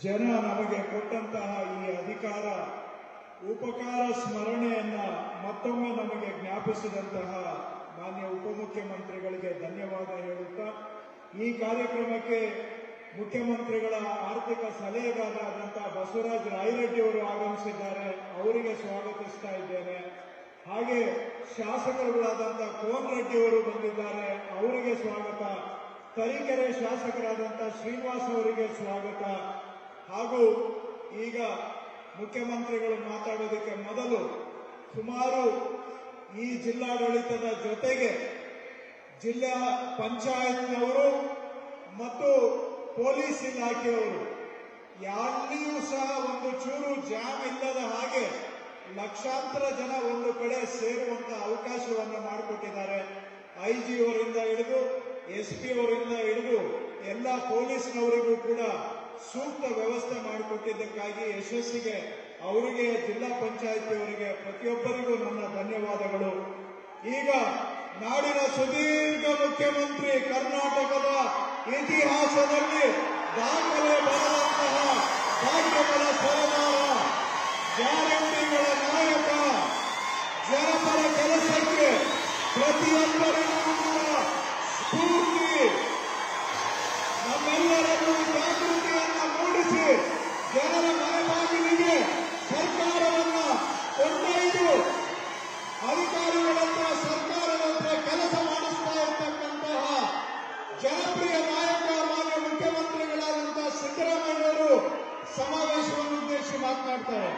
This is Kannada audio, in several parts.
ಜನ ನಮಗೆ ಕೊಟ್ಟಂತಹ ಈ ಅಧಿಕಾರ ಉಪಕಾರ ಸ್ಮರಣೆಯನ್ನ ಮತ್ತೊಮ್ಮೆ ನಮಗೆ ಜ್ಞಾಪಿಸಿದಂತಹ ಮಾನ್ಯ ಉಪಮುಖ್ಯಮಂತ್ರಿಗಳಿಗೆ ಧನ್ಯವಾದ ಹೇಳುತ್ತಾ ಈ ಕಾರ್ಯಕ್ರಮಕ್ಕೆ ಮುಖ್ಯಮಂತ್ರಿಗಳ ಆರ್ಥಿಕ ಸಲಹೆಗಾರರಾದಂತಹ ಬಸವರಾಜ ರಾಯರೆಡ್ಡಿ ಅವರು ಆಗಮಿಸಿದ್ದಾರೆ. ಅವರಿಗೆ ಸ್ವಾಗತಿಸ್ತಾ ಇದ್ದೇನೆ. ಹಾಗೆ ಶಾಸಕರುಗಳಾದಂತಹ ಕೋನ್ ರೆಡ್ಡಿ ಅವರು ಬಂದಿದ್ದಾರೆ, ಅವರಿಗೆ ಸ್ವಾಗತ. ತರೀಕೆರೆ ಶಾಸಕರಾದಂತಹ ಶ್ರೀನಿವಾಸ್ ಅವರಿಗೆ ಸ್ವಾಗತ. ಹಾಗೂ ಈಗ ಮುಖ್ಯಮಂತ್ರಿಗಳು ಮಾತಾಡೋದಕ್ಕೆ ಮೊದಲು ಸುಮಾರು ಈ ಜಿಲ್ಲಾಡಳಿತದ ಜೊತೆಗೆ ಜಿಲ್ಲಾ ಪಂಚಾಯತ್ನವರು ಮತ್ತು ಪೊಲೀಸ್ ಇಲಾಖೆಯವರು ಎಲ್ಲಿಯೂ ಸಹ ಒಂದು ಚೂರು ಜಾಮ್ ಇಲ್ಲದ ಹಾಗೆ ಲಕ್ಷಾಂತರ ಜನ ಒಂದು ಕಡೆ ಸೇರುವಂತ ಅವಕಾಶವನ್ನು ಮಾಡಿಕೊಟ್ಟಿದ್ದಾರೆ. ಐಜಿ ಅವರಿಂದ ಹಿಡಿದು ಎಸ್ಪಿ ಅವರಿಂದ ಹಿಡಿದು ಎಲ್ಲ ಪೊಲೀಸ್ನವರಿಗೂ ಕೂಡ ಸೂಕ್ತ ವ್ಯವಸ್ಥೆ ಮಾಡಿಕೊಟ್ಟಿದ್ದಕ್ಕಾಗಿ ಯಶಸ್ಸಿಗೆ ಅವರಿಗೆ, ಜಿಲ್ಲಾ ಪಂಚಾಯಿತಿಯವರಿಗೆ, ಪ್ರತಿಯೊಬ್ಬರಿಗೂ ನನ್ನ ಧನ್ಯವಾದಗಳು. ಈಗ ನಾಡಿನ ಸುದೀರ್ಘ ಮುಖ್ಯಮಂತ್ರಿ, ಕರ್ನಾಟಕದ ಇತಿಹಾಸದಲ್ಲಿ ದಾಖಲೆ ಬರೆದಂತಹ ಭಾಗ್ಯಗಳ ಸರದಾರ, ಗ್ಯಾರಂಟಿಗಳ ನಾಯಕ, ಜನಪರ ಕೆಲಸಕ್ಕೆ ಪ್ರತಿಯೊಬ್ಬರಿಗೂ ಕೂಡ ಸ್ಫೂರ್ತಿ, ನಮ್ಮೆಲ್ಲರನ್ನು ಜಾಗೃತಿಯನ್ನು ಮೂಡಿಸಿ ಜನರ ಮನೆ ಬಾಗಿಲಿಗೆ ಸರ್ಕಾರವನ್ನ ಕೊಂಡೊಯ್ದು ಅಧಿಕಾರಿಗಳಂತ ಸರ್ಕಾರದಂತೆ ಕೆಲಸ ಮಾಡಿಸ್ತಾ ಇರ್ತಕ್ಕಂತಹ ಜನಪ್ರಿಯ ನಾಯಕ ಮಾನ್ಯ ಮುಖ್ಯಮಂತ್ರಿಗಳಾದಂತಹ ಸಿದ್ದರಾಮಯ್ಯವರು ಸಮಾವೇಶವನ್ನು ಉದ್ದೇಶಿಸಿ ಮಾತನಾಡ್ತಾರೆ.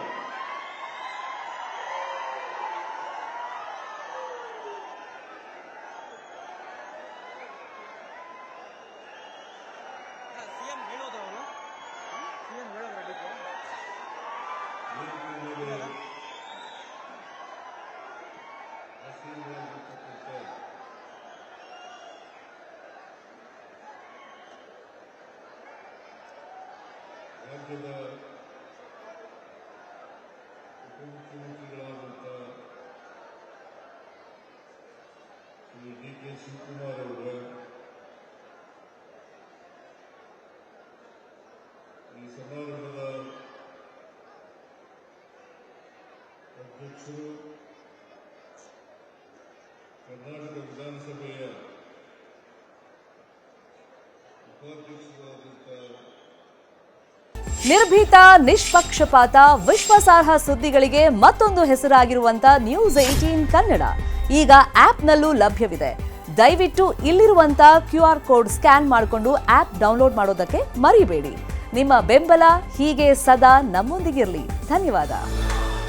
ರಾಜ್ಯದ ಉಪಮುಖ್ಯಮಂತ್ರಿಗಳಾದಂಥ ಶ್ರೀ ಡಿ.ಕೆ. ಶಿವಕುಮಾರ್ ಅವರ ಈ ಸಮಾರಂಭದ ಅಧ್ಯಕ್ಷರು, ಕರ್ನಾಟಕ ವಿಧಾನಸಭೆಯ ಉಪಾಧ್ಯಕ್ಷರಾದಂಥ ನಿರ್ಭೀತ, ನಿಷ್ಪಕ್ಷಪಾತ, ವಿಶ್ವಾಸಾರ್ಹ ಸುದ್ದಿಗಳಿಗೆ ಮತ್ತೊಂದು ಹೆಸರಾಗಿರುವಂತ ನ್ಯೂಸ್ 18 ಕನ್ನಡ ಈಗ ಆಪ್ನಲ್ಲೂ ಲಭ್ಯವಿದೆ. ದಯವಿಟ್ಟು ಇಲ್ಲಿರುವಂತ QR ಕೋಡ್ ಸ್ಕ್ಯಾನ್ ಮಾಡಿಕೊಂಡು ಆಪ್ ಡೌನ್ಲೋಡ್ ಮಾಡೋದಕ್ಕೆ ಮರಿಬೇಡಿ. ನಿಮ್ಮ ಬೆಂಬಲ ಹೀಗೆ ಸದಾ ನಮ್ಮೊಂದಿಗಿರಲಿ. ಧನ್ಯವಾದ.